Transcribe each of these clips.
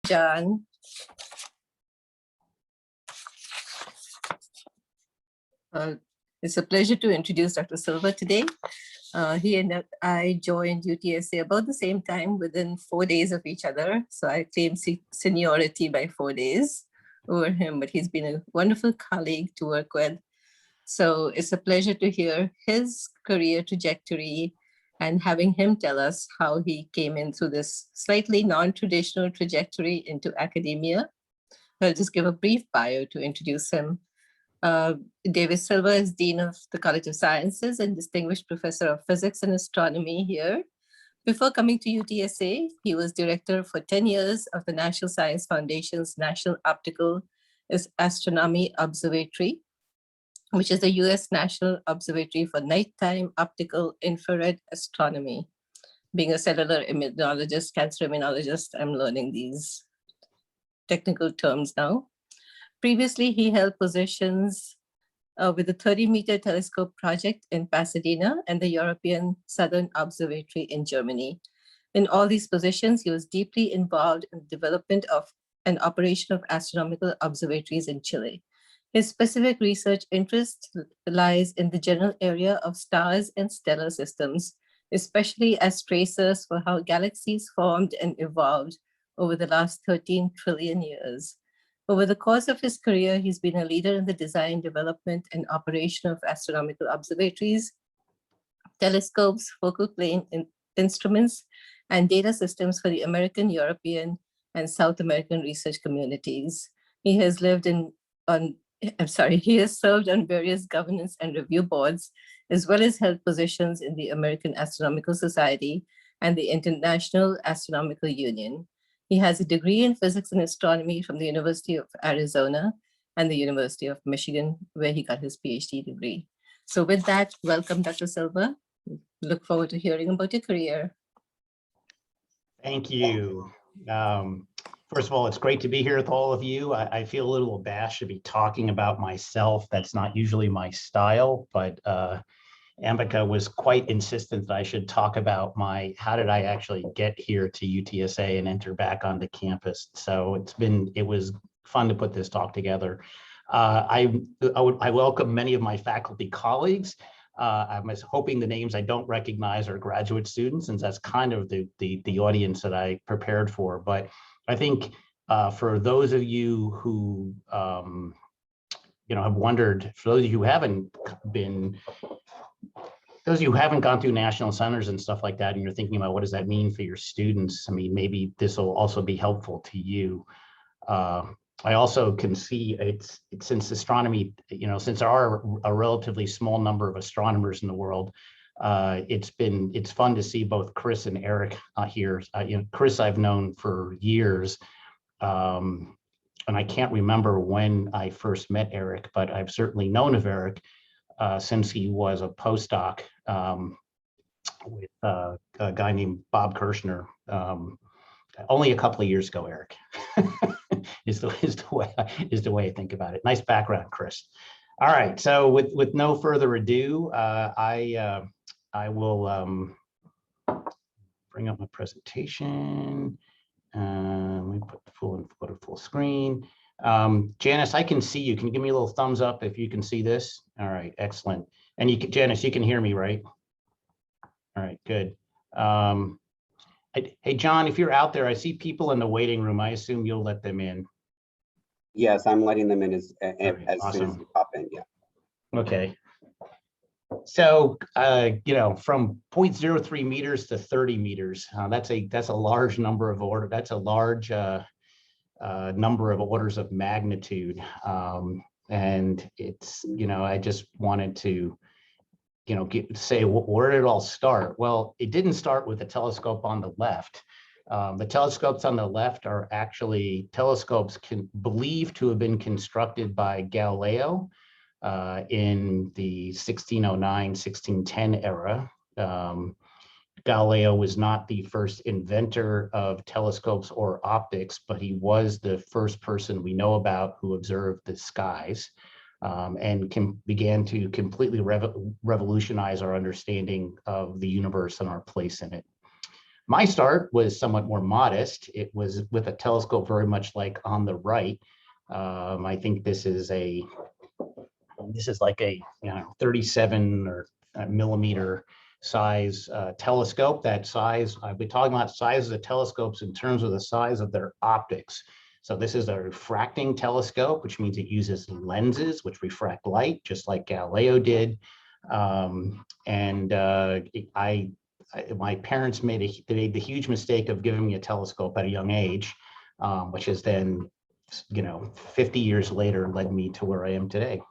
John. It's a pleasure to introduce Dr. Silva today. He and I joined UTSA about the same time, within 4 days of each other. So I claim seniority by 4 days over him, but he's been a wonderful colleague to work with. So it's a pleasure to hear his career trajectory and having him tell us how he came in through this slightly non-traditional trajectory into academia. I'll just give a brief bio to introduce him. David Silva is Dean of the College of Sciences and Distinguished Professor of Physics and Astronomy here. Before coming to UTSA, he was director for 10 years of the National Science Foundation's National Optical Astronomy Observatory, which is the US National Observatory for Nighttime Optical Infrared Astronomy. Being a cellular immunologist, cancer immunologist, I'm learning these technical terms now. Previously, he held positions with the 30-meter telescope project in Pasadena and the European Southern Observatory in Germany. In all these positions, he was deeply involved in the development of and operation of astronomical observatories in Chile. His specific research interest lies in the general area of stars and stellar systems, especially as tracers for how galaxies formed and evolved over the last 13 trillion years. Over the course of his career, he's been a leader in the design, development, and operation of astronomical observatories, telescopes, focal plane instruments, and data systems for the American, European, and South American research communities. He has served on various governance and review boards, as well as held positions in the American Astronomical Society and the International Astronomical Union. He has a degree in physics and astronomy from the University of Arizona and the University of Michigan, where he got his PhD degree. So with that, welcome, Dr. Silva. Look forward to hearing about your career. Thank you. First of all, it's great to be here with all of you. I feel a little abashed to be talking about myself. That's not usually my style, but Ambika was quite insistent that I should talk about how did I actually get here to UTSA and enter back onto campus. So it was fun to put this talk together. I welcome many of my faculty colleagues. I'm hoping the names I don't recognize are graduate students, since that's kind of the audience that I prepared for. But I think for those of you who have wondered, for those of you who haven't gone through national centers and stuff like that, and you're thinking about what does that mean for your students, I mean, maybe this will also be helpful to you. I also can see since astronomy, since there are a relatively small number of astronomers in the world, it's fun to see both Chris and Eric here. Chris I've known for years, and I can't remember when I first met Eric, but I've certainly known of Eric since he was a postdoc with a guy named Bob Kirshner. Only a couple of years ago, Eric, is the way I think about it. Nice background, Chris. All right, so with no further ado, I will bring up my presentation. Let me put the full screen. Janice, I can see you. Can you give me a little thumbs up if you can see this? All right, excellent. And Janice, you can hear me, right? All right, good. Hey, John, if you're out there, I see people in the waiting room. I assume you'll let them in. Yes, I'm letting them in as awesome. soon as you pop in. Yeah. Okay. So, from 0.03 meters to 30 meters, that's a large number of orders. That's a large number of orders of magnitude. And it's, I just wanted to, say, where did it all start? Well, it didn't start with the telescope on the left. The telescopes on the left are actually telescopes believed to have been constructed by Galileo in the 1609, 1610 era. Galileo was not the first inventor of telescopes or optics, but he was the first person we know about who observed the skies. And began to completely revolutionize our understanding of the universe and our place in it. My start was somewhat more modest. It was with a telescope very much like on the right. I think this is like a 37 or millimeter size telescope. That size, I've been talking about sizes of telescopes in terms of the size of their optics. So this is a refracting telescope, which means it uses lenses which refract light, just like Galileo did. My parents made the huge mistake of giving me a telescope at a young age, which has then, 50 years later led me to where I am today.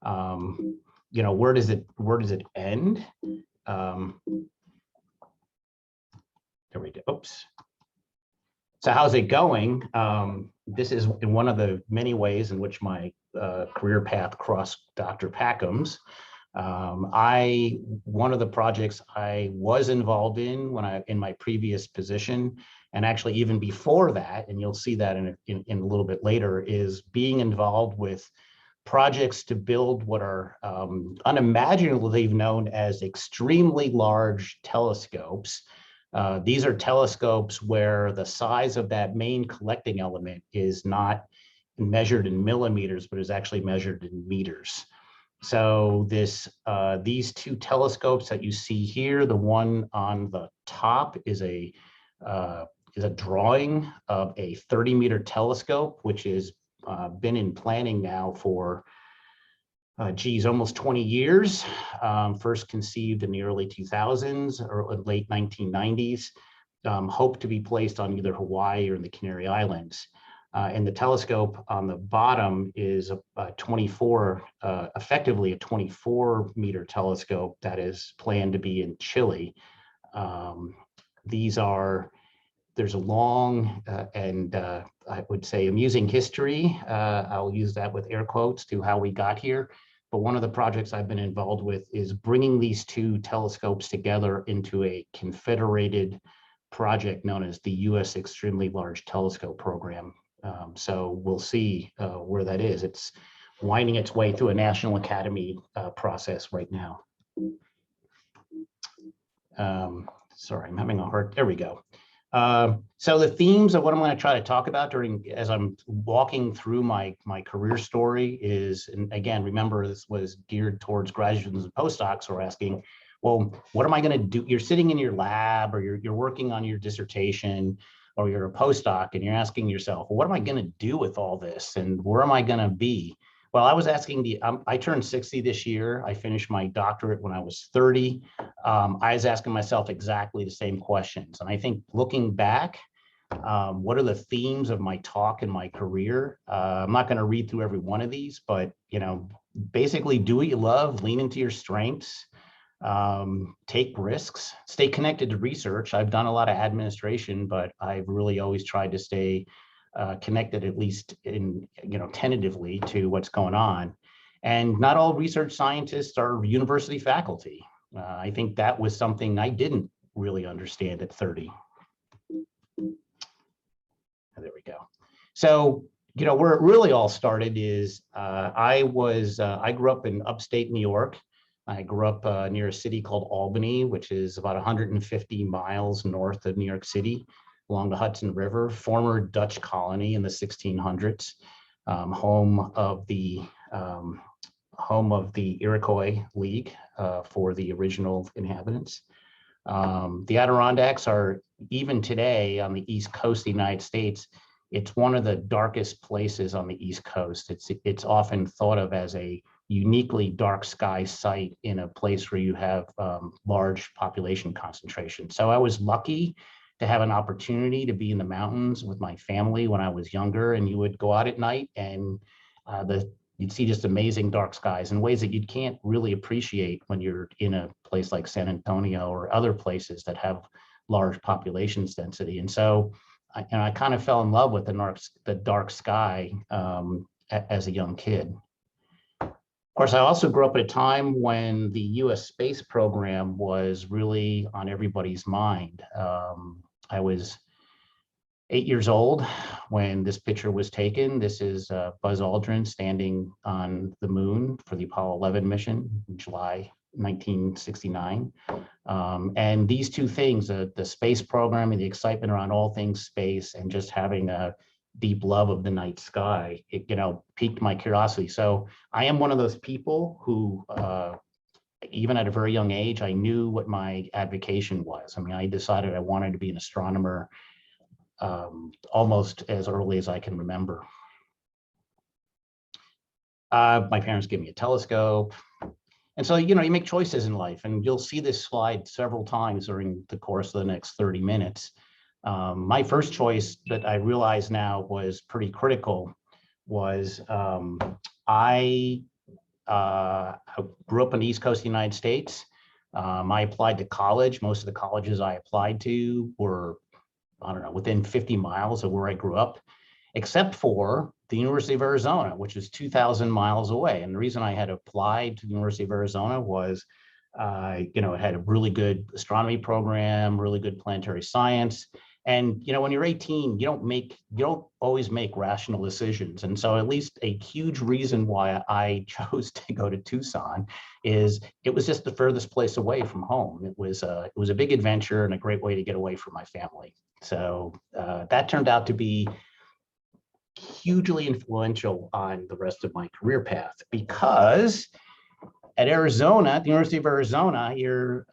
Where does it end? There we go. Oops. So how's it going? This is in one of the many ways in which my career path crossed Dr. Packham's. One of the projects I was involved in in my previous position, and actually even before that, and you'll see that in a little bit later, is being involved with projects to build what are unimaginably known as extremely large telescopes. These are telescopes where the size of that main collecting element is not measured in millimeters, but is actually measured in meters. So these two telescopes that you see here, the one on the top is a drawing of a 30-meter telescope, which has been in planning now for almost 20 years. First conceived in the early 2000s or late 1990s. Hoped to be placed on either Hawaii or in the Canary Islands. And the telescope on the bottom is effectively a 24-meter telescope that is planned to be in Chile. There's a long and I would say amusing history. I'll use that with air quotes to how we got here. But one of the projects I've been involved with is bringing these two telescopes together into a confederated project known as the U.S. Extremely Large Telescope Program. So we'll see where that is. It's winding its way through a National Academy process right now. Sorry, I'm having a hard, there we go. So the themes of what I'm going to try to talk about as I'm walking through my career story is, and again, remember this was geared towards graduates and postdocs who are asking, well, what am I going to do? You're sitting in your lab or you're working on your dissertation or you're a postdoc and you're asking yourself, well, what am I going to do with all this and where am I going to be? Well, I was asking I turned 60 this year. I finished my doctorate when I was 30. I was asking myself exactly the same questions. And I think looking back, what are the themes of my talk and my career? I'm not going to read through every one of these, but basically do what you love, lean into your strengths, take risks, stay connected to research. I've done a lot of administration, but I've really always tried to stay connected, at least tentatively, to what's going on. And not all research scientists are university faculty. I think that was something I didn't really understand at 30. There we go. So, where it really all started is I grew up in upstate New York. I grew up near a city called Albany, which is about 150 miles north of New York City, along the Hudson River, former Dutch colony in the 1600s, home of the Iroquois League for the original inhabitants. The Adirondacks are, even today on the East Coast of the United States, it's one of the darkest places on the East Coast. It's often thought of as a uniquely dark sky site in a place where you have large population concentration. So I was lucky to have an opportunity to be in the mountains with my family when I was younger, and you would go out at night and you'd see just amazing dark skies in ways that you can't really appreciate when you're in a place like San Antonio or other places that have large population density. And so I kind of fell in love with the dark sky as a young kid. Of course, I also grew up at a time when the U.S. space program was really on everybody's mind. I was 8 years old when this picture was taken. This is Buzz Aldrin standing on the moon for the Apollo 11 mission in July 1969. And these two things, the space program and the excitement around all things space and just having a deep love of the night sky, it, piqued my curiosity. So I am one of those people who, even at a very young age, I knew what my avocation was. I mean, I decided I wanted to be an astronomer almost as early as I can remember. My parents gave me a telescope. And so, you make choices in life, and you'll see this slide several times during the course of the next 30 minutes. My first choice that I realize now was pretty critical was I grew up on the East Coast of the United States. I applied to college. Most of the colleges I applied to were, I don't know, within 50 miles of where I grew up, except for the University of Arizona, which is 2,000 miles away. And the reason I had applied to the University of Arizona was, it had a really good astronomy program, really good planetary science. And, when you're 18, you don't always make rational decisions. And so at least a huge reason why I chose to go to Tucson is it was just the furthest place away from home. It was a big adventure and a great way to get away from my family. So that turned out to be hugely influential on the rest of my career path, because at Arizona, the University of Arizona, you're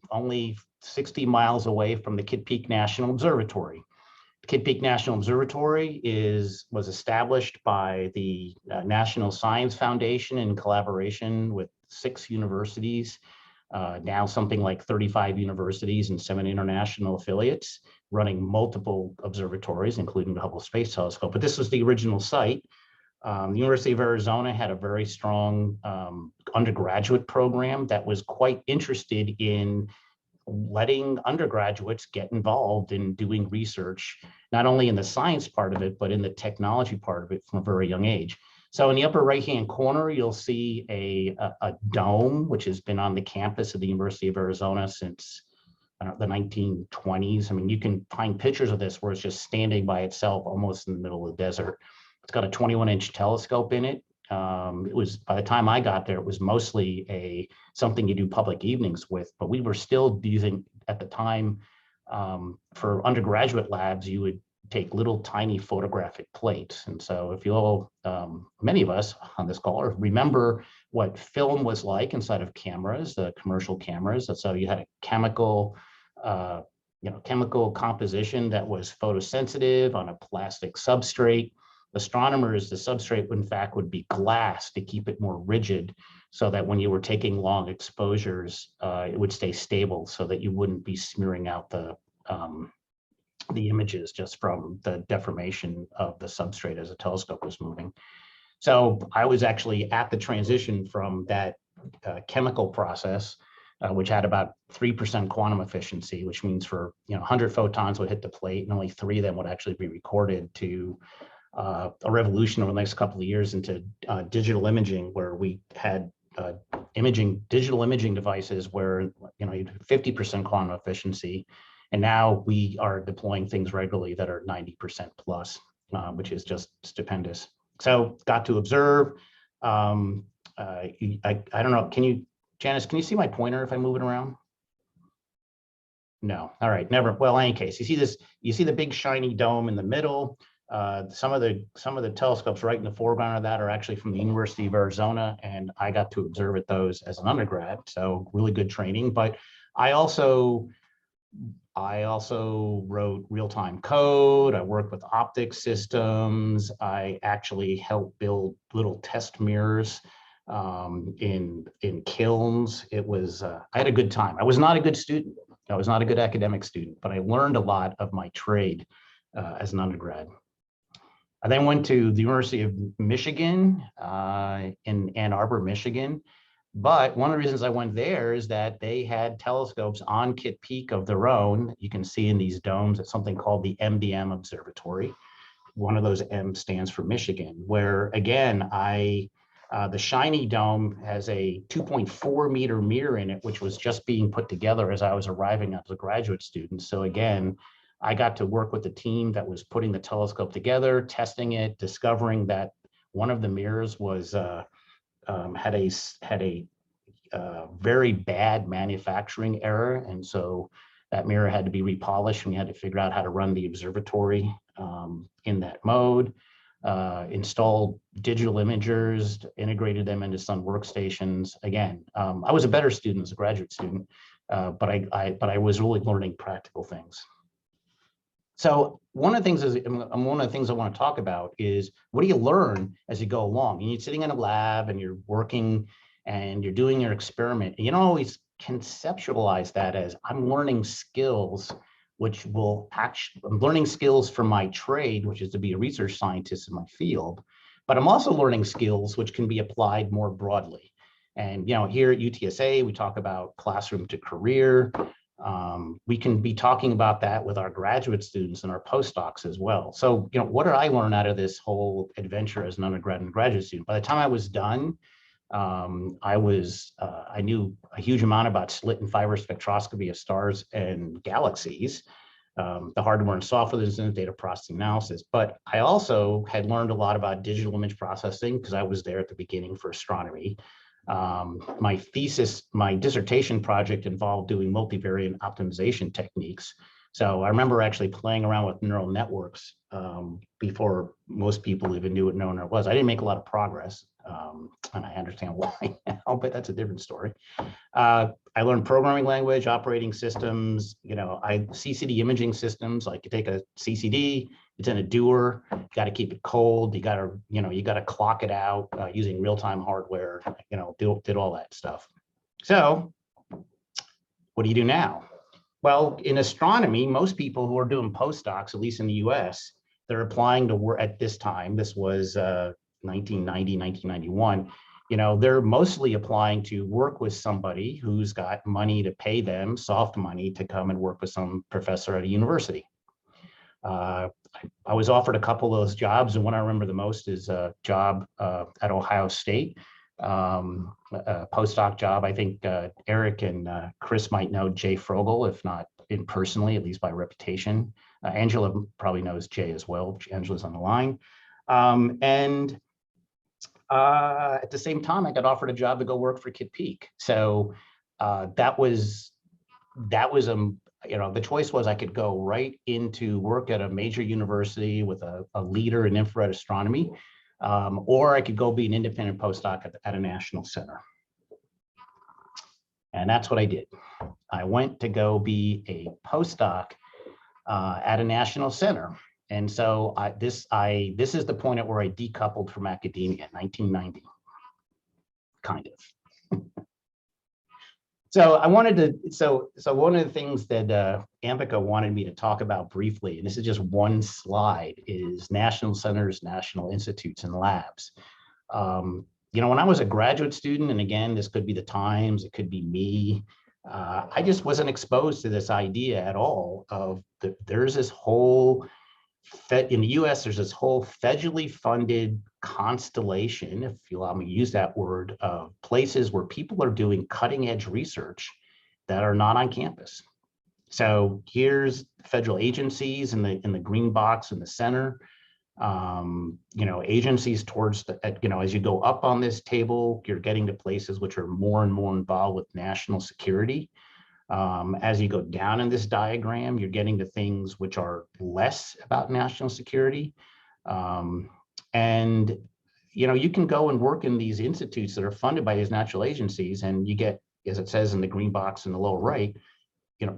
only 60 miles away from the Kitt Peak National Observatory. The Kitt Peak National Observatory was established by the National Science Foundation in collaboration with 6 universities, now something like 35 universities and 7 international affiliates, running multiple observatories, including the Hubble Space Telescope. But this was the original site. The University of Arizona had a very strong undergraduate program that was quite interested in letting undergraduates get involved in doing research, not only in the science part of it, but in the technology part of it from a very young age. So in the upper right-hand corner, you'll see a dome, which has been on the campus of the University of Arizona since the 1920s. I mean, you can find pictures of this where it's just standing by itself, almost in the middle of the desert. It's got a 21-inch telescope in it. It was, by the time I got there, it was mostly something you do public evenings with, but we were still using, at the time, for undergraduate labs, you would take little tiny photographic plates. And so if you all, many of us on this call remember what film was like inside of cameras, the commercial cameras. So you had a chemical composition that was photosensitive on a plastic substrate. Astronomers, the substrate, in fact, would be glass to keep it more rigid, so that when you were taking long exposures, it would stay stable, so that you wouldn't be smearing out the images just from the deformation of the substrate as the telescope was moving. So I was actually at the transition from that chemical process, which had about 3% quantum efficiency, which means for 100 photons would hit the plate and only 3 of them would actually be recorded, to a revolution over the next couple of years into digital imaging, where we had digital imaging devices where you had 50% quantum efficiency, and now we are deploying things regularly that are 90% plus, which is just stupendous. So got to observe. I don't know. Janice, can you see my pointer if I move it around? No. All right. Never. Well, in any case, you see this. You see the big shiny dome in the middle. Some of the telescopes right in the foreground of that are actually from the University of Arizona, and I got to observe at those as an undergrad. So really good training. But I also wrote real-time code. I worked with optics systems. I actually helped build little test mirrors in kilns. It was I had a good time. I was not a good student. I was not a good academic student, but I learned a lot of my trade as an undergrad. I then went to the University of Michigan in Ann Arbor, Michigan. But one of the reasons I went there is that they had telescopes on Kitt Peak of their own. You can see in these domes at something called the MDM Observatory. One of those M stands for Michigan, where again, the shiny dome has a 2.4 meter mirror in it, which was just being put together as I was arriving as a graduate student. So again, I got to work with the team that was putting the telescope together, testing it, discovering that one of the mirrors was had a very bad manufacturing error. And so that mirror had to be repolished, and we had to figure out how to run the observatory in that mode, installed digital imagers, integrated them into some workstations. Again, I was a better student as a graduate student, but I was really learning practical things. So one of the things I want to talk about is, what do you learn as you go along? And you're sitting in a lab and you're working and you're doing your experiment, and you don't always conceptualize that as, I'm learning skills, which will actually, I'm learning skills for my trade, which is to be a research scientist in my field, but I'm also learning skills which can be applied more broadly. And here at UTSA, we talk about classroom to career. We can be talking about that with our graduate students and our postdocs as well. So, what did I learn out of this whole adventure as an undergrad and graduate student? By the time I was done, I knew a huge amount about slit and fiber spectroscopy of stars and galaxies, the hardware and software that's in data processing analysis. But I also had learned a lot about digital image processing, because I was there at the beginning for astronomy. My dissertation project involved doing multivariate optimization techniques. So I remember actually playing around with neural networks before most people even knew what neural net was. I didn't make a lot of progress, and I understand why now, but that's a different story. I learned programming language, operating systems, CCD imaging systems. Like, you take a CCD, it's in a Dewar, you got to keep it cold, you got to clock it out using real-time hardware, did all that stuff. So what do you do now? Well, in astronomy, most people who are doing postdocs, at least in the US, they're applying to work at this time. This was 1990, 1991. They're mostly applying to work with somebody who's got money to pay them, soft money, to come and work with some professor at a university. I was offered a couple of those jobs, and one I remember the most is a job at Ohio State, a postdoc job. I think Eric and Chris might know Jay Frogel, if not personally, at least by reputation. Angela probably knows Jay as well. Angela's on the line. And at the same time, I got offered a job to go work for Kitt Peak. So that was the choice was, I could go right into work at a major university with a leader in infrared astronomy, or I could go be an independent postdoc at a national center. And that's what I did. I went to go be a postdoc at a national center. And so this is the point at where I decoupled from academia, 1990, kind of. So one of the things that Ambika wanted me to talk about briefly, and this is just one slide, is national centers, national institutes, and labs. When I was a graduate student, and again, this could be the times, it could be me, I just wasn't exposed to this idea at all of there's this whole, in the US, there's this whole federally funded constellation, if you allow me to use that word, of places where people are doing cutting edge research that are not on campus. So here's federal agencies in the green box in the center. Agencies towards as you go up on this table, you're getting to places which are more and more involved with national security. As you go down in this diagram, you're getting to things which are less about national security. And you can go and work in these institutes that are funded by these national agencies, and you get, as it says in the green box in the lower right,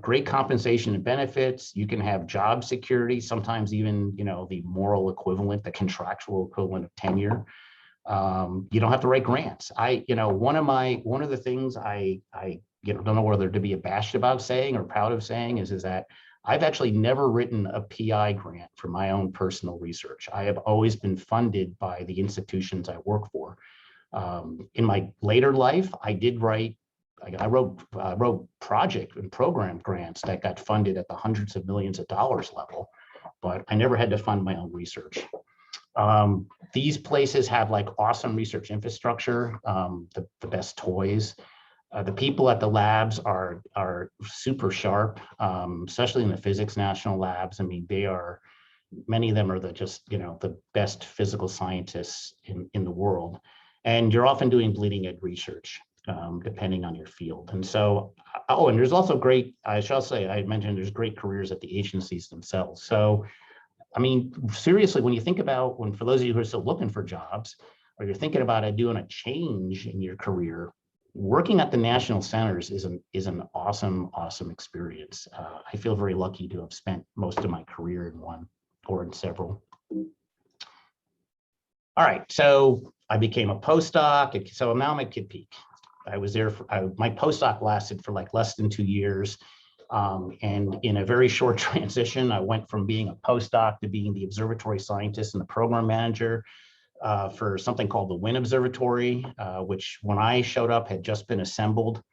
great compensation and benefits. You can have job security, sometimes even, the moral equivalent, the contractual equivalent of tenure. You don't have to write grants. One of the things I don't know whether to be abashed about saying or proud of saying is that I've actually never written a PI grant for my own personal research. I have always been funded by the institutions I work for. In my later life, I wrote project and program grants that got funded at the hundreds of millions of dollars level, but I never had to fund my own research. These places have awesome research infrastructure, the best toys. The people at the labs are super sharp, especially in the physics national labs. I mean, many of them are the best physical scientists in the world. And you're often doing bleeding edge research. depending on your field. And so, oh, and there's also great, I shall say, I mentioned there's great careers at the agencies themselves. So, I mean, seriously, when you think about, for those of you who are still looking for jobs, or you're thinking about doing a change in your career, working at the national centers is an awesome, awesome experience. I feel very lucky to have spent most of my career in one or in several. All right, so I became a postdoc. So now I'm at Kid Peak. I was there for, my postdoc lasted for like less than 2 years. And in a very short transition, I went from being a postdoc to being the observatory scientist and the program manager for something called the Wind Observatory, which when I showed up had just been assembled.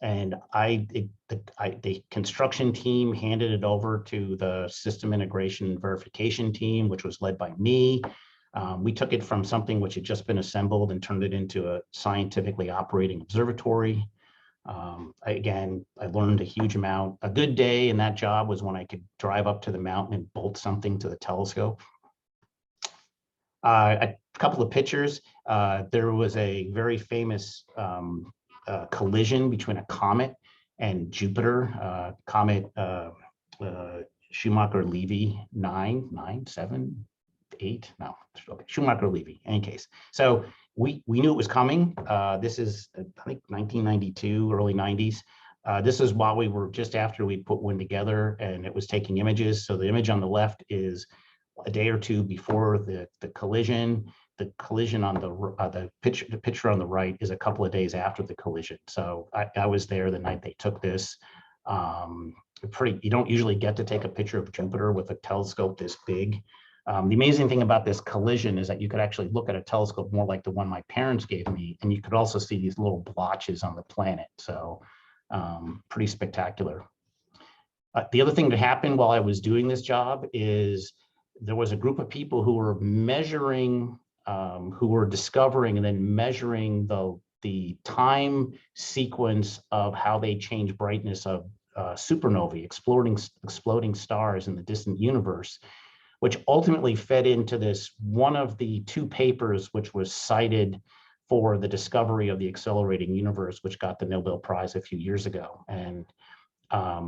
And the construction team handed it over to the system integration and verification team, which was led by me. We took it from something which had just been assembled and turned it into a scientifically operating observatory. Again, I learned a huge amount. A good day in that job was when I could drive up to the mountain and bolt something to the telescope. A couple of pictures. There was a very famous collision between a comet and Jupiter. Comet Schumacher-Levy 9, 7, 8. No, okay, Schumacher-Levy. In any case, so we knew it was coming. This is I think 1992, early 90s. This is while we were just after we put one together, and it was taking images. So the image on the left is a day or two before the collision. The collision on the picture on the right is a couple of days after the collision. So I was there the night they took this. You don't usually get to take a picture of Jupiter with a telescope this big. The amazing thing about this collision is that you could actually look at a telescope more like the one my parents gave me, and you could also see these little blotches on the planet. So pretty spectacular. The other thing that happened while I was doing this job is there was a group of people who were measuring, who were discovering and then measuring the time sequence of how they change brightness of supernovae, exploding stars in the distant universe, which ultimately fed into this one of the 2 papers which was cited for the discovery of the accelerating universe, which got the Nobel Prize a few years ago. And I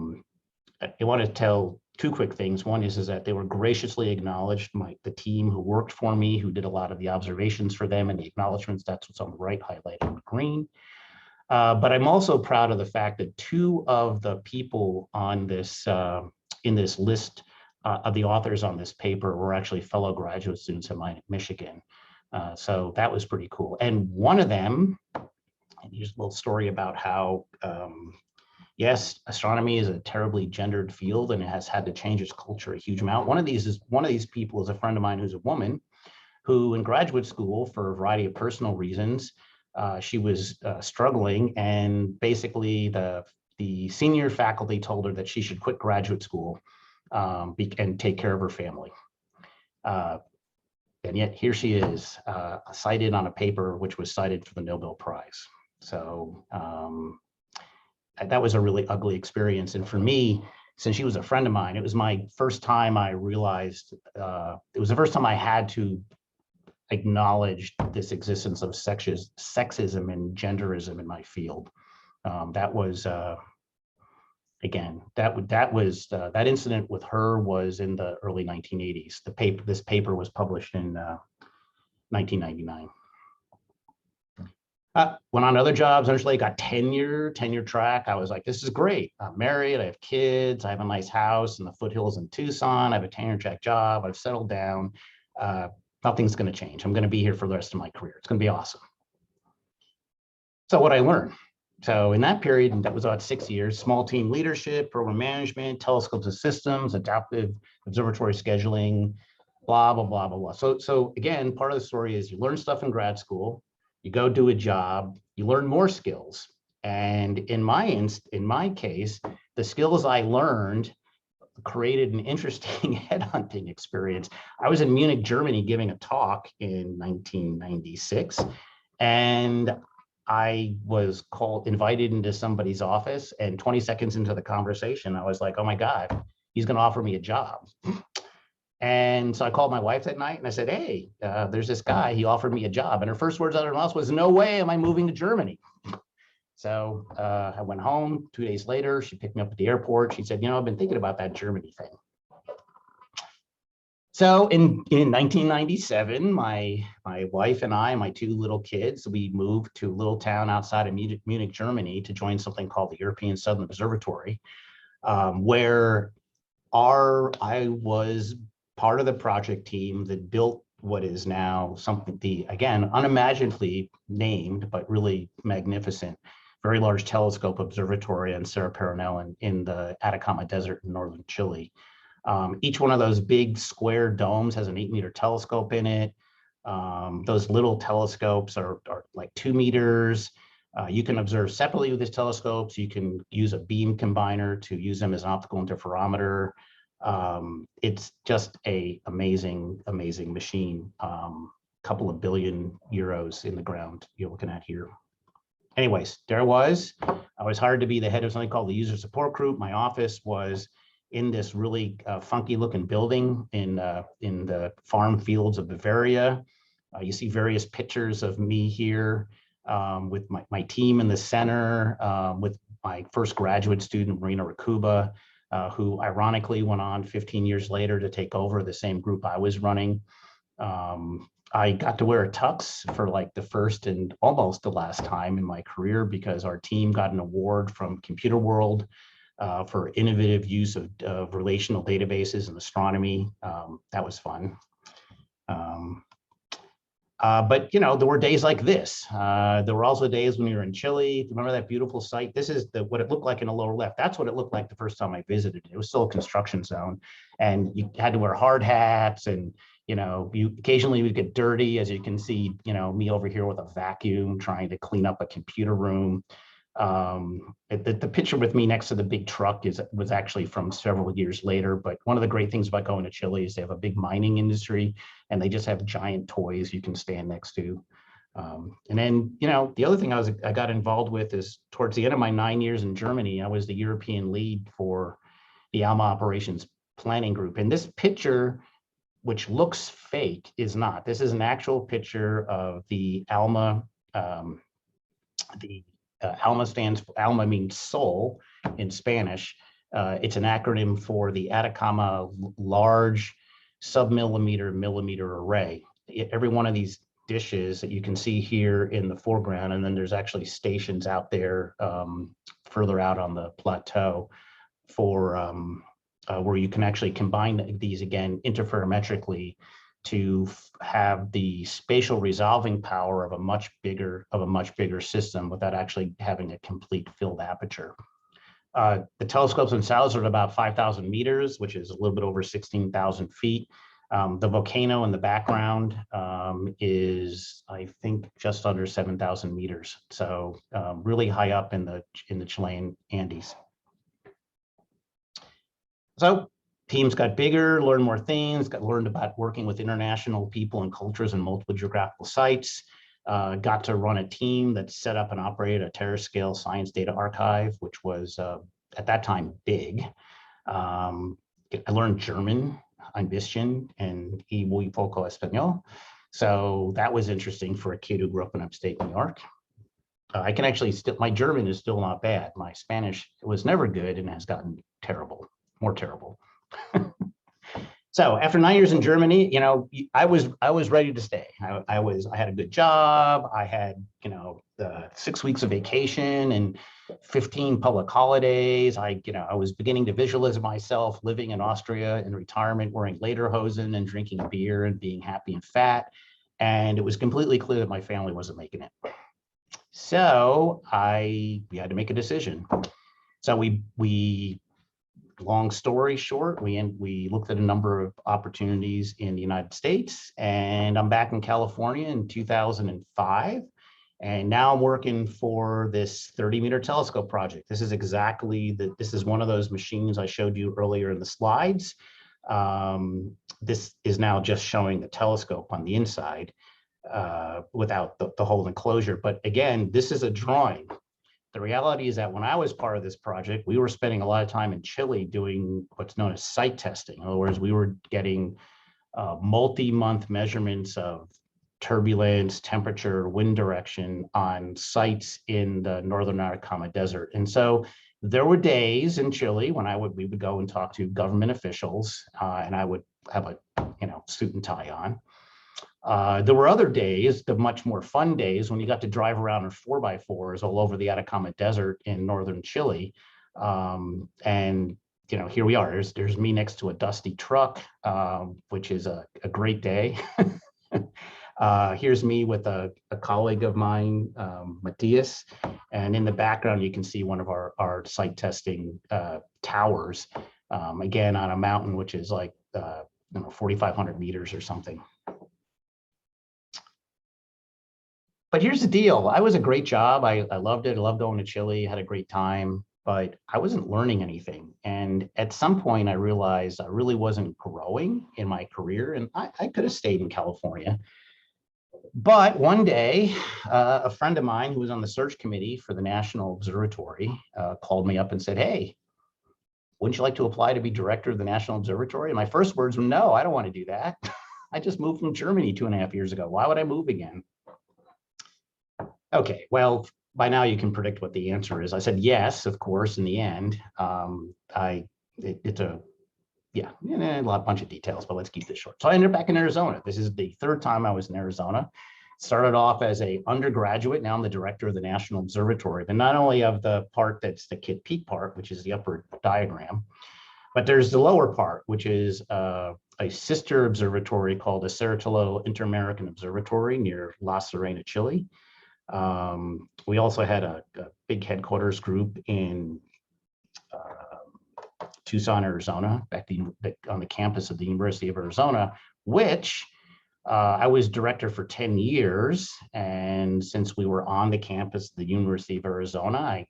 want to tell 2 quick things. One is that they were graciously acknowledged, the team who worked for me, who did a lot of the observations for them and the acknowledgements. That's what's on the right, highlighted in green. But I'm also proud of the fact that 2 of the people on this in this list of the authors on this paper were actually fellow graduate students of mine at Michigan. So that was pretty cool. And one of them, and here's a little story about how, yes, astronomy is a terribly gendered field and it has had to change its culture a huge amount. One of these people is a friend of mine who's a woman who in graduate school, for a variety of personal reasons, she was struggling, and basically the senior faculty told her that she should quit graduate school and take care of her family. And yet here she is, cited on a paper which was cited for the Nobel Prize. So that was a really ugly experience. And for me, since she was a friend of mine, it was my first time I realized, it was the first time I had to acknowledge this existence of sexism and genderism in my field. That was, again, that incident with her was in the early 1980s. This paper was published in 1999. Went on other jobs, eventually got tenure track. I was like, this is great. I'm married, I have kids, I have a nice house in the foothills in Tucson, I have a tenure track job, I've settled down. Nothing's gonna change. I'm gonna be here for the rest of my career. It's gonna be awesome. So what I learned. So in that period, and that was about 6 years, small team leadership, program management, telescopes and systems, adaptive observatory scheduling, blah, blah, blah, blah, blah. So again, part of the story is you learn stuff in grad school, you go do a job, you learn more skills. And in my case, the skills I learned created an interesting headhunting experience. I was in Munich, Germany, giving a talk in 1996, and I was invited into somebody's office, and 20 seconds into the conversation, I was like, oh my God, he's gonna offer me a job. And so I called my wife that night and I said, hey, there's this guy, he offered me a job. And her first words out of her mouth was, no way am I moving to Germany. So I went home. 2 days later, she picked me up at the airport. She said, I've been thinking about that Germany thing. So in 1997, my wife and I, my two little kids, we moved to a little town outside of Munich, Germany, to join something called the European Southern Observatory, where I was part of the project team that built what is now something, again, unimaginably named, but really magnificent, very large telescope observatory on Cerro Paranal in the Atacama Desert in northern Chile. Each one of those big square domes has an 8-meter telescope in it. Those little telescopes are like 2 meters. You can observe separately with these telescopes. You can use a beam combiner to use them as an optical interferometer. It's just a amazing, amazing machine. Couple of billion euros in the ground you're looking at here. Anyways, I was hired to be the head of something called the user support group. My office was in this really funky looking building in the farm fields of Bavaria. You see various pictures of me here with my team in the center, with my first graduate student, Marina Rakuba, who ironically went on 15 years later to take over the same group I was running. I got to wear a tux for like the first and almost the last time in my career because our team got an award from Computer World for innovative use of relational databases in astronomy. That was fun. But there were days like this. There were also days when we were in Chile. Remember that beautiful site? This is what it looked like in the lower left. That's what it looked like the first time I visited. It was still a construction zone, and you had to wear hard hats, and you occasionally would get dirty, as you can see. Me over here with a vacuum trying to clean up a computer room. The picture with me next to the big truck was actually from several years later. But one of the great things about going to Chile is they have a big mining industry, and they just have giant toys you can stand next to. And then, the other thing I got involved with is towards the end of my 9 years in Germany, I was the European lead for the ALMA operations planning group. And this picture, which looks fake, is not. This is an actual picture of the ALMA. ALMA means soul in Spanish. It's an acronym for the Atacama Large Submillimeter Millimeter Array. Every one of these dishes that you can see here in the foreground, and then there's actually stations out there further out on the plateau for where you can actually combine these again interferometrically to have the spatial resolving power of a much bigger system without actually having a complete filled aperture. The telescopes themselves are at about 5,000 meters, which is a little bit over 16,000 feet. The volcano in the background is, I think, just under 7,000 meters. So really high up in the Chilean Andes. So teams got bigger, learned more things, learned about working with international people and cultures in multiple geographical sites, got to run a team that set up and operated a terra-scale science data archive, which was at that time big. I learned German, ein bisschen, and muy poco español. So that was interesting for a kid who grew up in upstate New York. I can actually my German is still not bad. My Spanish was never good and has gotten terrible, more terrible. So after 9 years in Germany, I was ready to stay. I had a good job. I had, the 6 weeks of vacation and 15 public holidays. I was beginning to visualize myself living in Austria in retirement, wearing lederhosen and drinking beer and being happy and fat. And it was completely clear that my family wasn't making it. So we had to make a decision. So we long story short, we looked at a number of opportunities in the United States, and I'm back in California in 2005. And now I'm working for this 30-meter telescope project. This is this is one of those machines I showed you earlier in the slides. This is now just showing the telescope on the inside without the whole enclosure. But again, this is a drawing. The reality is that when I was part of this project, we were spending a lot of time in Chile doing what's known as site testing. In other words, we were getting multi-month measurements of turbulence, temperature, wind direction on sites in the northern Atacama Desert. And so there were days in Chile when we would go and talk to government officials, and I would have a suit and tie on. There were other days, the much more fun days, when you got to drive around in 4x4s all over the Atacama Desert in northern Chile. And here we are. There's me next to a dusty truck, which is a great day. Here's me with a colleague of mine, Matthias, and in the background you can see one of our site testing towers, again on a mountain which is like 4,500 meters or something. But here's the deal. I was a great job. I loved it. I loved going to Chile, had a great time, but I wasn't learning anything. And at some point I realized I really wasn't growing in my career, and I could have stayed in California. But one day, a friend of mine who was on the search committee for the National Observatory called me up and said, "Hey, wouldn't you like to apply to be director of the National Observatory?" And my first words were, "No, I don't want to do that. I just moved from Germany 2.5 years ago. Why would I move again?" Okay, well, by now you can predict what the answer is. I said yes, of course, in the end. It's a bunch of details, but let's keep this short. So I ended up back in Arizona. This is the third time I was in Arizona. Started off as an undergraduate. Now I'm the director of the National Observatory, but not only of the part that's the Kitt Peak part, which is the upper diagram, but there's the lower part, which is a sister observatory called the Cerrillo Inter-American Observatory near La Serena, Chile. We also had a big headquarters group in Tucson, Arizona, back on the campus of the University of Arizona, which I was director for 10 years. And since we were on the campus of the University of Arizona,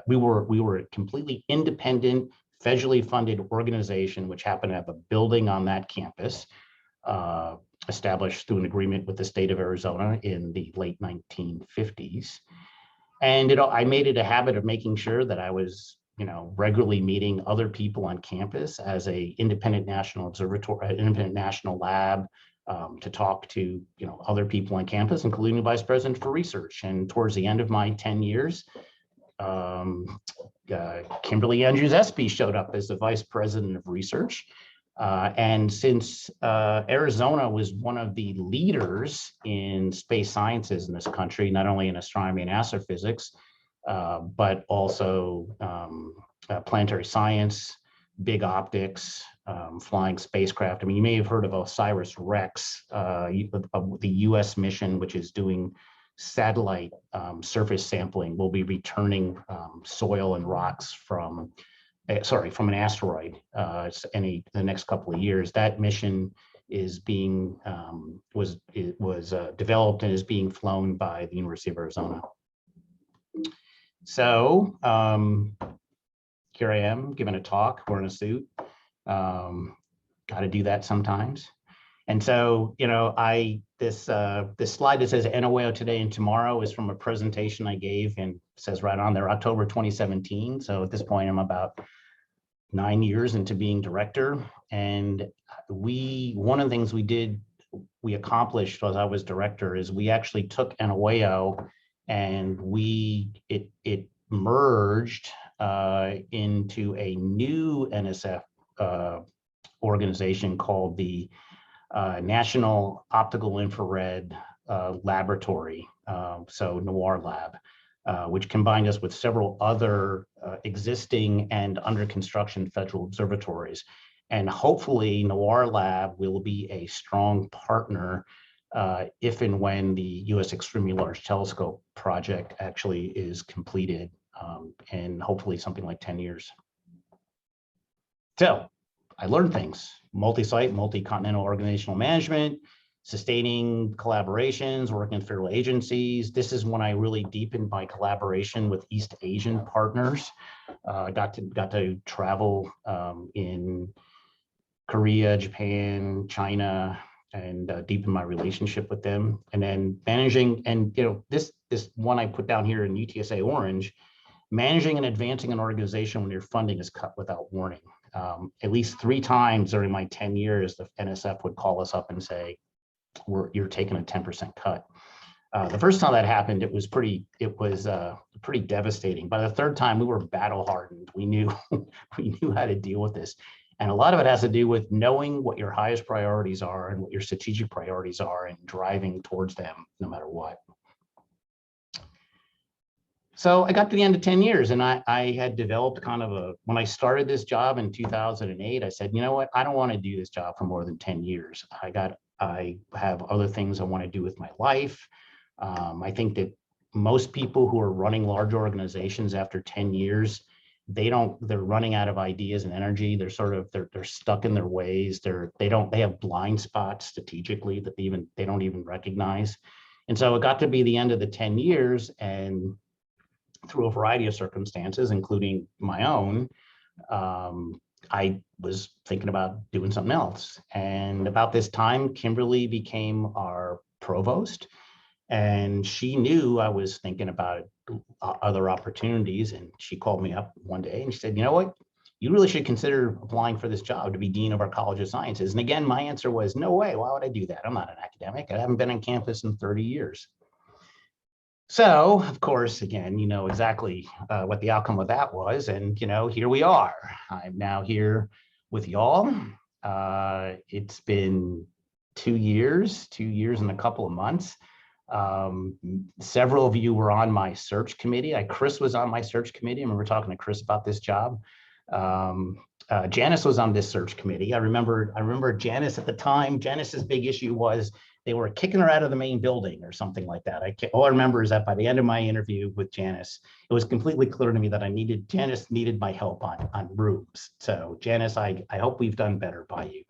we were a completely independent, federally funded organization, which happened to have a building on that campus, established through an agreement with the state of Arizona in the late 1950s. And I made it a habit of making sure that I was regularly meeting other people on campus as a independent national observatory, independent national lab, to talk to other people on campus, including the vice president for research. And towards the end of my 10 years, Kimberly Andrews Espy showed up as the vice president of research. And since Arizona was one of the leaders in space sciences in this country, not only in astronomy and astrophysics, but also planetary science, big optics, flying spacecraft. I mean, you may have heard of OSIRIS-REx, the US mission, which is doing satellite surface sampling. Will be returning soil and rocks from an asteroid in the next couple of years. That mission is being was developed and is being flown by the University of Arizona. So here I am giving a talk, wearing a suit. Got to do that sometimes. And so, this slide that says NOAO today and tomorrow is from a presentation I gave, and it says right on there, October 2017. So at this point, I'm about 9 years into being director. And one of the things we accomplished as I was director is we actually took NOAO and it merged into a new NSF organization called the National Optical Infrared Laboratory, so NOIR Lab, which combined us with several other existing and under construction federal observatories. And hopefully NOIR Lab will be a strong partner if and when the U.S. Extremely Large Telescope project actually is completed, in hopefully something like 10 years. So I learned things: multi-site, multi-continental organizational management, sustaining collaborations, working with federal agencies. This is when I really deepened my collaboration with East Asian partners. I got to travel in Korea, Japan, China, and deepen my relationship with them. And then managing, and this one I put down here in UTSA orange, managing and advancing an organization when your funding is cut without warning. At least 3 times during my 10 years, the NSF would call us up and say, you're taking a 10% cut. The first time that happened, it was pretty devastating. By the third time, we were battle hardened. We knew we knew how to deal with this. And a lot of it has to do with knowing what your highest priorities are and what your strategic priorities are and driving towards them no matter what. So I got to the end of 10 years and I had developed kind of when I started this job in 2008, I said, you know what, I don't want to do this job for more than 10 years. I have other things I want to do with my life. I think that most people who are running large organizations after 10 years, they're running out of ideas and energy. They're stuck in their ways. They have blind spots strategically that they don't even recognize. And so it got to be the end of the 10 years, and through a variety of circumstances, including my own, I was thinking about doing something else. And about this time, Kimberly became our provost, and she knew I was thinking about other opportunities. And she called me up one day and she said, you know what, you really should consider applying for this job to be dean of our College of Sciences. And again, my answer was, no way, why would I do that? I'm not an academic. I haven't been on campus in 30 years. So, of course, again, you know exactly what the outcome of that was. And, you know, here we are. I'm now here with y'all. It's been 2 years and a couple of months. Several of you were on my search committee. Chris was on my search committee, and we were talking to Chris about this job. Janice was on this search committee. I remember Janice at the time. Janice's big issue was they were kicking her out of the main building or something like that. All I remember is that by the end of my interview with Janice, it was completely clear to me that Janice needed my help on rooms. So Janice, I hope we've done better by you.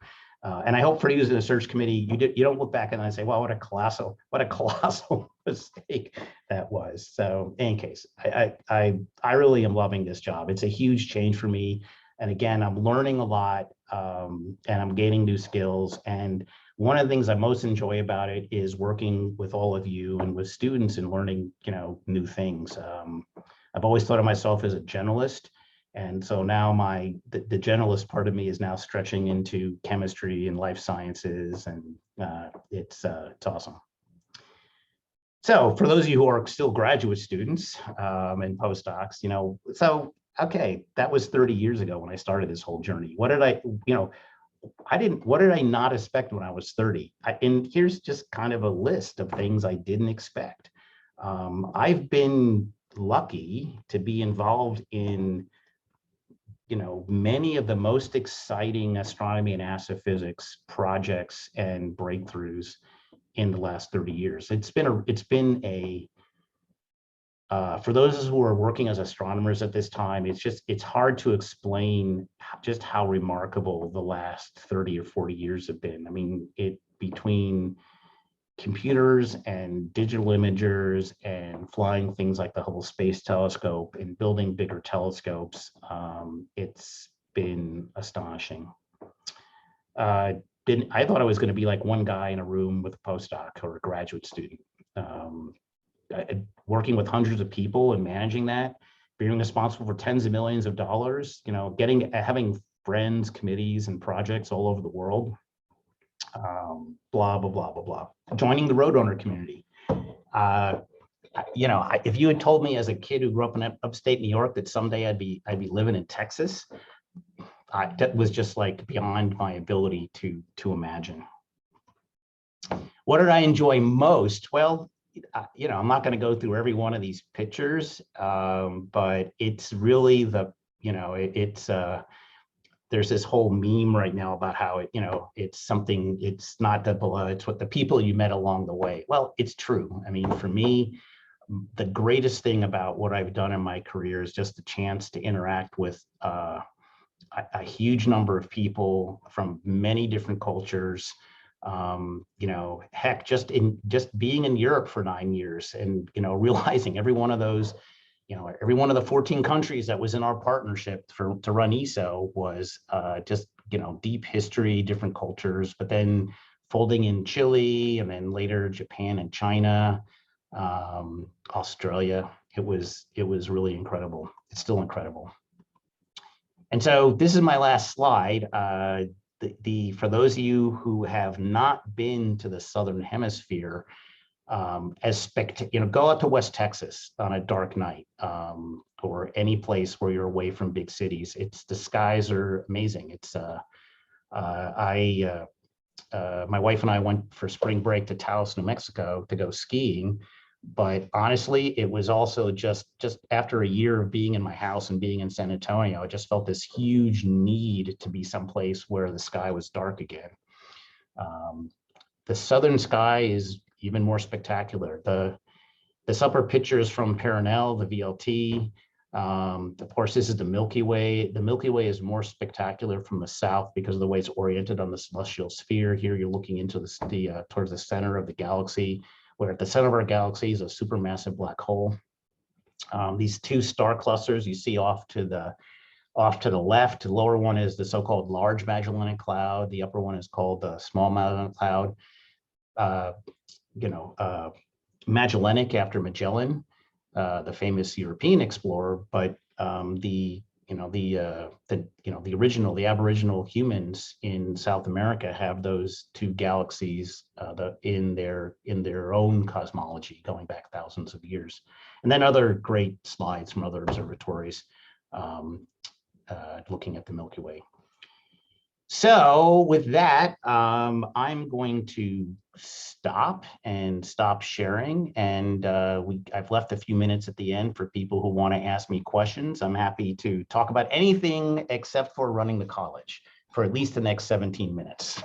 And I hope for you as a search committee, you don't look back and say, well, what a colossal mistake that was. So in any case, I really am loving this job. It's a huge change for me. And again, I'm learning a lot, and I'm gaining new skills. And one of the things I most enjoy about it is working with all of you and with students and learning, you know, new things. I've always thought of myself as a generalist. And so now the generalist part of me is now stretching into chemistry and life sciences, and it's awesome. So for those of you who are still graduate students and postdocs, you know, so, okay, that was 30 years ago when I started this whole journey. What did what did I not expect when I was 30? And here's just kind of a list of things I didn't expect. I've been lucky to be involved in, you know, many of the most exciting astronomy and astrophysics projects and breakthroughs in the last 30 years. It's been for those who are working as astronomers at this time, it's hard to explain just how remarkable the last 30 or 40 years have been. I mean, between computers and digital imagers and flying things like the Hubble Space Telescope and building bigger telescopes, it's been astonishing. I thought I was going to be like one guy in a room with a postdoc or a graduate student. Working with hundreds of people and managing that, being responsible for tens of millions of dollars, you know, having friends, committees, and projects all over the world. Blah, blah, blah, blah, blah. Joining the Roadrunner community. You know, if you had told me as a kid who grew up in upstate New York that someday I'd be living in Texas, that was just like beyond my ability to imagine. What did I enjoy most? Well, you know, I'm not going to go through every one of these pictures, but it's really there's this whole meme right now about how it's not the below, it's what the people you met along the way. Well, it's true. I mean, for me, the greatest thing about what I've done in my career is just the chance to interact with a huge number of people from many different cultures. You know, heck, just being in Europe for 9 years and, you know, realizing every one of those, you know, every one of the 14 countries that was in our partnership to run ESO was just, you know, deep history, different cultures, but then folding in Chile and then later Japan and China, Australia. It was really incredible. It's still incredible. And so this is my last slide. for those of you who have not been to the Southern Hemisphere, go out to West Texas on a dark night, or any place where you're away from big cities. The skies are amazing. My wife and I went for spring break to Taos, New Mexico to go skiing. But honestly, it was also just after a year of being in my house and being in San Antonio, I just felt this huge need to be someplace where the sky was dark again. The southern sky is even more spectacular. This upper picture is from Paranel, the VLT. Of course, this is the Milky Way. The Milky Way is more spectacular from the south because of the way it's oriented on the celestial sphere. Here, you're looking into towards the center of the galaxy, where at the center of our galaxy is a supermassive black hole. These two star clusters you see off to the left. The lower one is the so-called Large Magellanic Cloud. The upper one is called the Small Magellanic Cloud. Magellanic after Magellan, the famous European explorer, but the Aboriginal humans in South America have those two galaxies in their own cosmology going back thousands of years. And then other great slides from other observatories looking at the Milky Way. So with that, I'm going to stop sharing, and I've left a few minutes at the end for people who want to ask me questions. I'm happy to talk about anything except for running the college for at least the next 17 minutes.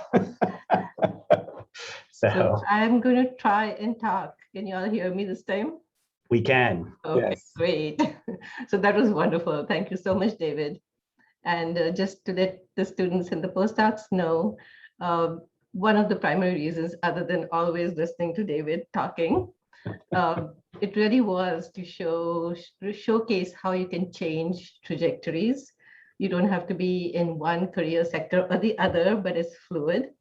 So I'm going to try and talk. Can you all hear me this time? We can. Okay, Yes. great. So that was wonderful. Thank you so much, David. And just to let the students and the postdocs know, one of the primary reasons, other than always listening to David talking, it really was to showcase how you can change trajectories. You don't have to be in one career sector or the other, but it's fluid.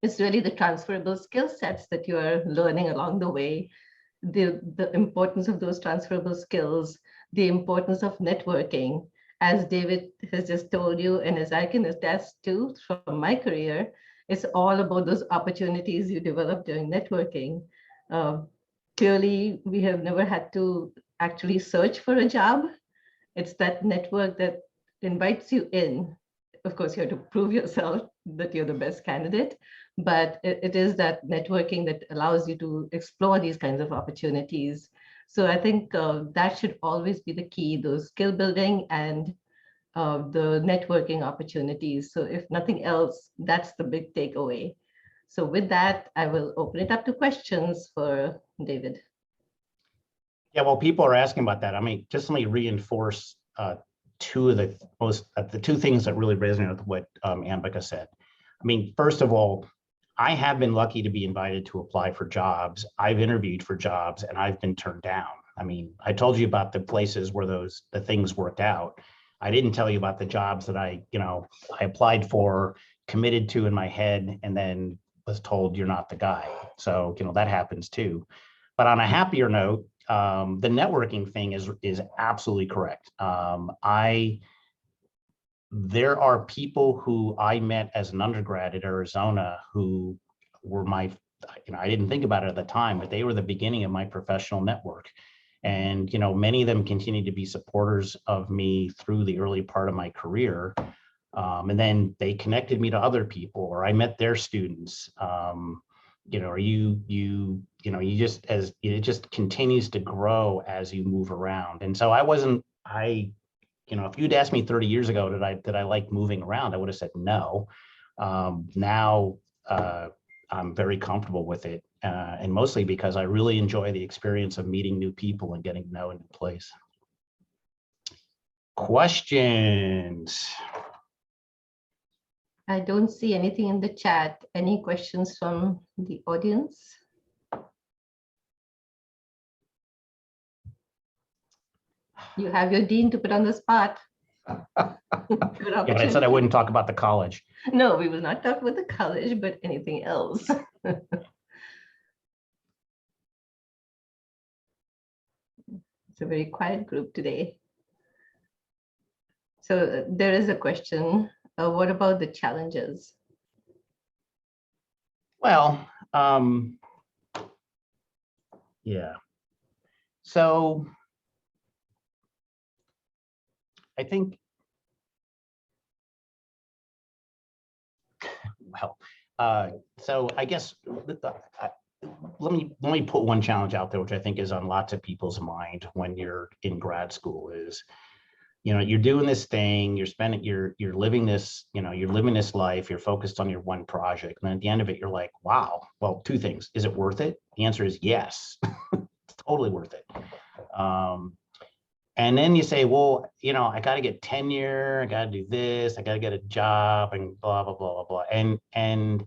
It's really the transferable skill sets that you are learning along the way, the importance of those transferable skills, the importance of networking. As David has just told you, and as I can attest to from my career, it's all about those opportunities you develop during networking. Clearly, we have never had to actually search for a job. It's that network that invites you in. Of course, you have to prove yourself that you're the best candidate, but it is that networking that allows you to explore these kinds of opportunities. So I think that should always be the key, those skill building and the networking opportunities. So if nothing else, that's the big takeaway. So with that, I will open it up to questions for David. Yeah, well, people are asking about that. I mean, just let me reinforce two of the two things that really resonate with what Ambika said. I mean, first of all, I have been lucky to be invited to apply for jobs. I've interviewed for jobs and I've been turned down. I mean, I told you about the places where the things worked out. I didn't tell you about the jobs that I applied for, committed to in my head, and then was told you're not the guy. So, that happens too. But on a happier note, the networking thing is absolutely correct. There are people who I met as an undergrad at Arizona who were I didn't think about it at the time, but they were the beginning of my professional network. And, many of them continue to be supporters of me through the early part of my career. And then they connected me to other people, or I met their students. Or it just continues to grow as you move around. And so if you'd asked me 30 years ago, did I like moving around? I would have said no. Now I'm very comfortable with it. And mostly because I really enjoy the experience of meeting new people and getting to know a new place. Questions? I don't see anything in the chat. Any questions from the audience? You have your dean to put on the spot. Yeah, but I said I wouldn't talk about the college. No, we will not talk about the college, but anything else. It's a very quiet group today. So there is a question. What about the challenges? Well, yeah. So I think, well, so I guess let me put one challenge out there, which I think is on lots of people's mind when you're in grad school is, you're doing this thing, you're living this, you're living this life, you're focused on your one project. And then at the end of it, you're like, wow, well, two things. Is it worth it? The answer is yes, it's totally worth it. And then you say, well, I got to get tenure, I got to do this, I got to get a job and blah, blah, blah, blah, blah. And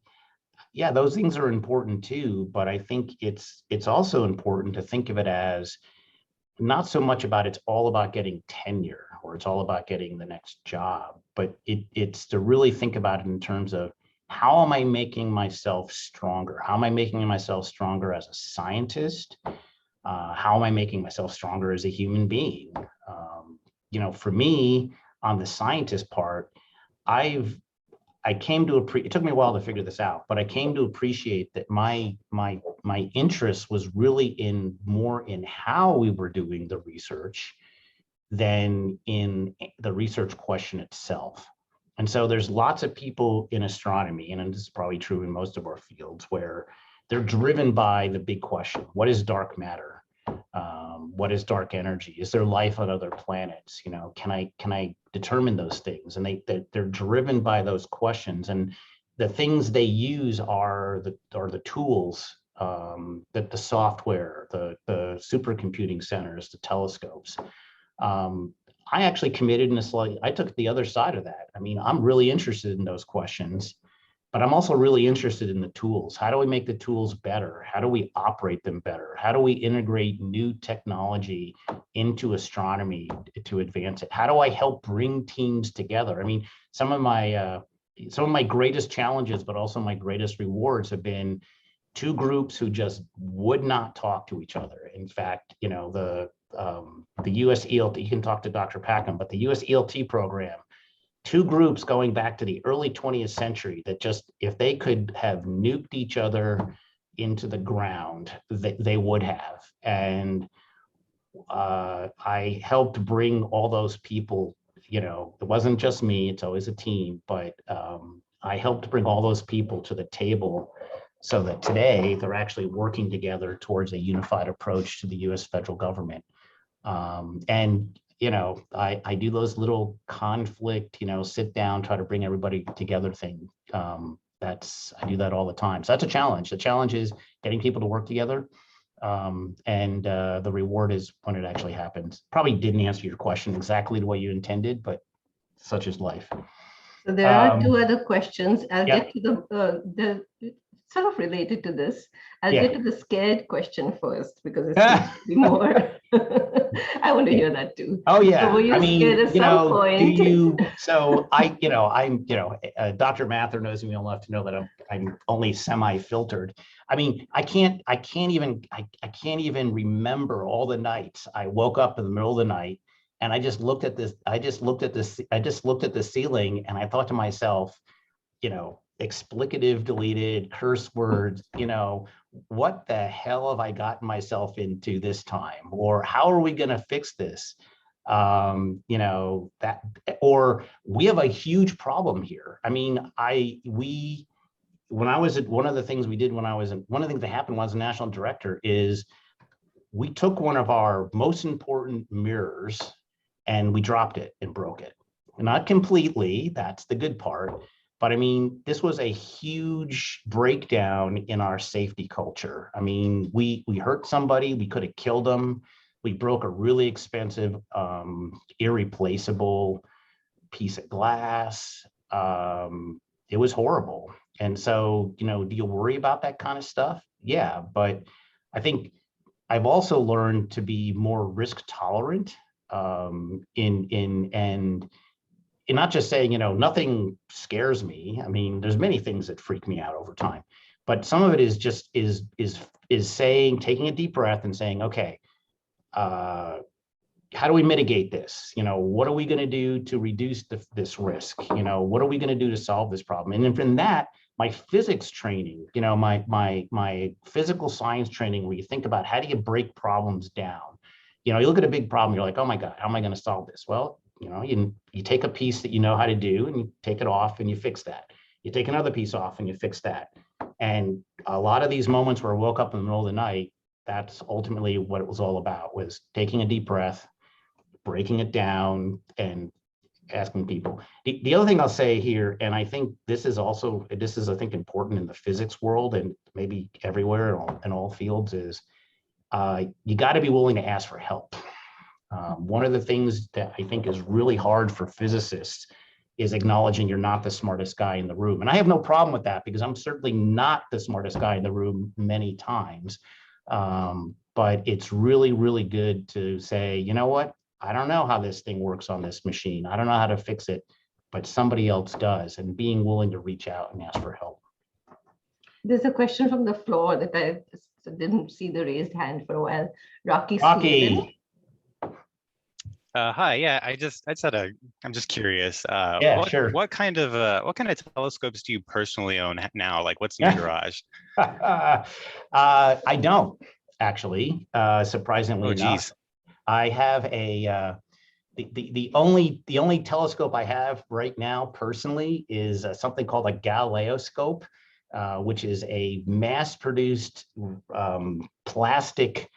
yeah, those things are important too, but I think it's also important to think of it as not so much about it's all about getting tenure or it's all about getting the next job, but it's to really think about it in terms of how am I making myself stronger? How am I making myself stronger as a scientist? How am I making myself stronger as a human being? For me, on the scientist part, it took me a while to figure this out, but I came to appreciate that my interest was really more in how we were doing the research than in the research question itself. And so there's lots of people in astronomy, and this is probably true in most of our fields, where they're driven by the big question: what is dark matter? What is dark energy? Is there life on other planets? Can I determine those things? And they're driven by those questions. And the things they use are the tools, that the software, the supercomputing centers, the telescopes. I actually committed I took the other side of that. I mean, I'm really interested in those questions, but I'm also really interested in the tools. How do we make the tools better? How do we operate them better? How do we integrate new technology into astronomy to advance it? How do I help bring teams together? I mean, some of my greatest challenges, but also my greatest rewards have been two groups who just would not talk to each other. In fact, the US ELT, you can talk to Dr. Packham, but the US ELT program, two groups going back to the early 20th century that just, if they could have nuked each other into the ground, they would have. And I helped bring all those people, it wasn't just me, it's always a team, but I helped bring all those people to the table so that today they're actually working together towards a unified approach to the US federal government. And I do those little conflict, sit down, try to bring everybody together thing. I do that all the time. So that's a challenge. The challenge is getting people to work together. And the reward is when it actually happens. Probably didn't answer your question exactly the way you intended, but such is life. So there are two other questions. I'll yeah. get to the sort of related to this. I'll Yeah. get to the scared question first because it's going to be more. I want to hear that too. Oh yeah. So were you scared at some point? Dr. Mather knows me well enough to know that I'm only semi-filtered. I mean, I can't even remember all the nights I woke up in the middle of the night and I just looked at the ceiling and I thought to myself, explicative deleted, curse words, what the hell have I gotten myself into this time? Or how are we going to fix this? Or we have a huge problem here. I mean, one of the things that happened when I was a national director is we took one of our most important mirrors and we dropped it and broke it. Not completely, that's the good part. But I mean, this was a huge breakdown in our safety culture. I mean, we hurt somebody, we could have killed them. We broke a really expensive, irreplaceable piece of glass. It was horrible. And so, do you worry about that kind of stuff? Yeah, but I think I've also learned to be more risk tolerant and not just saying, nothing scares me. I mean, there's many things that freak me out over time, but some of it is just taking a deep breath and saying, okay, how do we mitigate this? What are we going to do to reduce this risk? What are we going to do to solve this problem? And then from that, my physics training, my physical science training, where you think about how do you break problems down? You look at a big problem, you're like, oh my God, how am I going to solve this? Well, you take a piece that you know how to do and you take it off and you fix that. You take another piece off and you fix that. And a lot of these moments where I woke up in the middle of the night, that's ultimately what it was all about, was taking a deep breath, breaking it down, and asking people. The other thing I'll say here, and I think this is I think important in the physics world and maybe everywhere in all fields, is you got to be willing to ask for help. One of the things that I think is really hard for physicists is acknowledging you're not the smartest guy in the room. And I have no problem with that, because I'm certainly not the smartest guy in the room many times. But it's really, really good to say, you know what? I don't know how this thing works on this machine. I don't know how to fix it, but somebody else does, and being willing to reach out and ask for help. There's a question from the floor that I didn't see the raised hand for a while. Rocky. Hi, yeah, I'm just curious. Yeah, sure. What kind of telescopes do you personally own now? Like, what's in your garage? I don't actually, surprisingly enough. I have the only telescope I have right now personally is something called a Galileoscope, which is a mass-produced plastic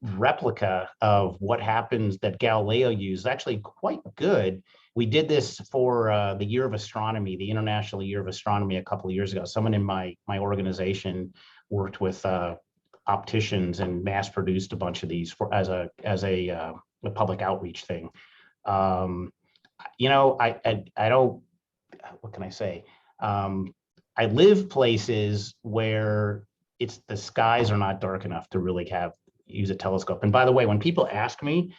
replica of what happens that Galileo used. Actually quite good. We did this for the Year of Astronomy, the International Year of Astronomy, a couple of years ago. Someone in my organization worked with opticians and mass produced a bunch of these as a public outreach thing. I don't, what can I say? I live places where the skies are not dark enough to really use a telescope. And by the way, when people ask me,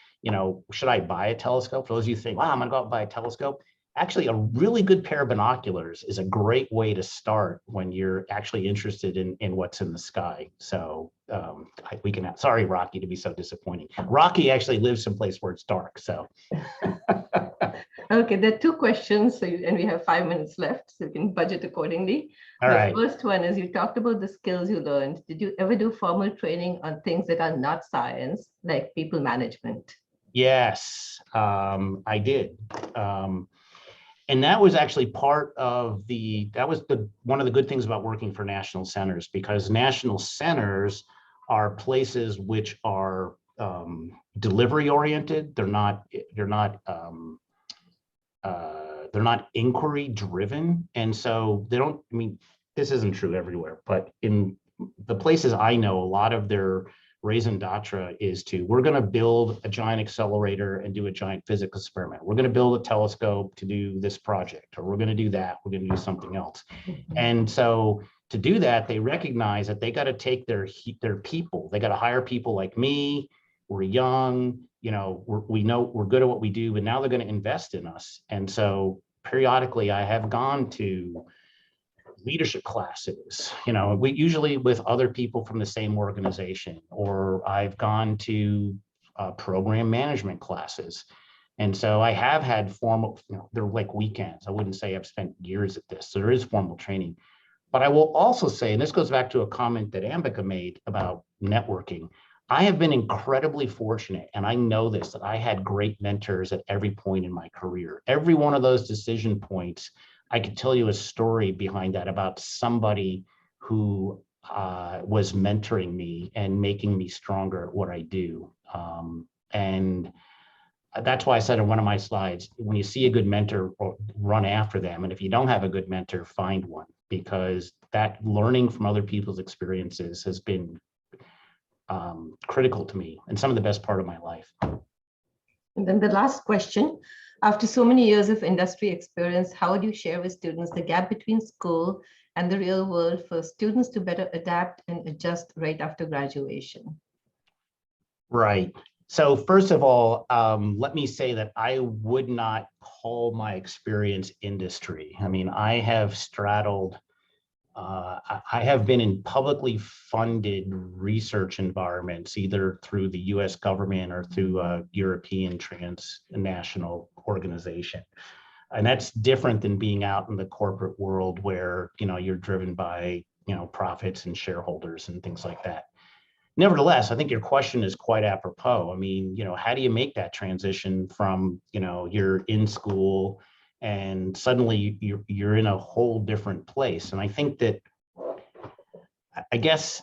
should I buy a telescope? For those of you who think, wow, I'm gonna go out and buy a telescope. Actually, a really good pair of binoculars is a great way to start when you're actually interested in what's in the sky. So sorry, Rocky, to be so disappointing. Rocky actually lives someplace where it's dark, so. Okay, there are two questions, and we have 5 minutes left, so you can budget accordingly. All right. The first one is, you talked about the skills you learned. Did you ever do formal training on things that are not science, like people management? Yes, I did. And that was actually part of one of the good things about working for national centers, because national centers are places which are delivery oriented. They're not inquiry driven. And so they don't, this isn't true everywhere, but in the places I know, a lot of their raison d'etre is we're going to build a giant accelerator and do a giant physics experiment. We're going to build a telescope to do this project, or we're going to do that. We're going to do something else. And so to do that, they recognize that they got to take their people. They got to hire people like me. We're young, we know we're good at what we do, but now they're going to invest in us. And so periodically I have gone to leadership classes, we usually with other people from the same organization, or I've gone to program management classes. And so I have had formal, they're like weekends. I wouldn't say I've spent years at this. So there is formal training. But I will also say, and this goes back to a comment that Ambika made about networking, I have been incredibly fortunate, and I know this, that I had great mentors at every point in my career. Every one of those decision points, I could tell you a story behind that about somebody who was mentoring me and making me stronger at what I do. And that's why I said in one of my slides, when you see a good mentor, run after them. And if you don't have a good mentor, find one, because that learning from other people's experiences has been critical to me and some of the best part of my life. And then the last question, after so many years of industry experience, how would you share with students the gap between school and the real world for students to better adapt and adjust right after graduation? Right. So first of all, let me say that I would not call my experience industry. I have straddled I have been in publicly funded research environments, either through the US government or through a European transnational organization. And that's different than being out in the corporate world where, you're driven by, profits and shareholders and things like that. Nevertheless, I think your question is quite apropos. I mean, how do you make that transition from, you're in school and suddenly you're in a whole different place? And I think that, I guess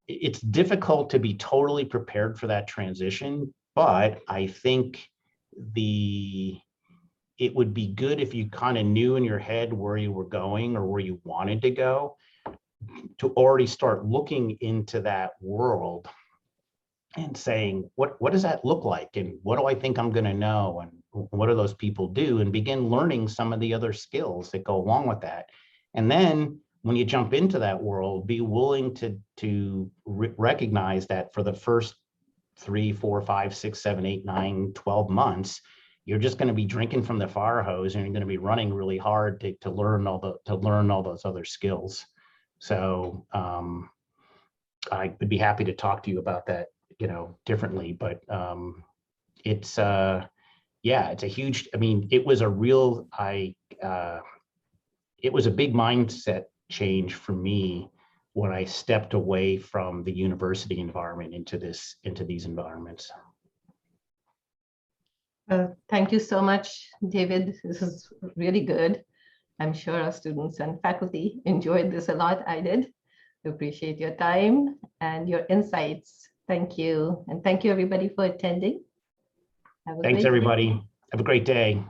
it's difficult to be totally prepared for that transition, but I think it would be good if you kind of knew in your head where you were going or where you wanted to go, to already start looking into that world and saying, what does that look like? And what do I think I'm going to know? And what do those people do? And begin learning some of the other skills that go along with that. And then when you jump into that world, be willing to recognize that for the first 3, 4, 5, 6, 7, 8, 9, 12 months, you're just going to be drinking from the fire hose, and you're going to be running really hard to learn all those other skills. So I would be happy to talk to you about that, differently, but it's a huge, it was a big mindset change for me when I stepped away from the university environment into these environments. Thank you so much, David. This is really good. I'm sure our students and faculty enjoyed this a lot. I did. Appreciate your time and your insights. Thank you. And thank you, everybody, for attending. Thanks, everybody. Have a great day.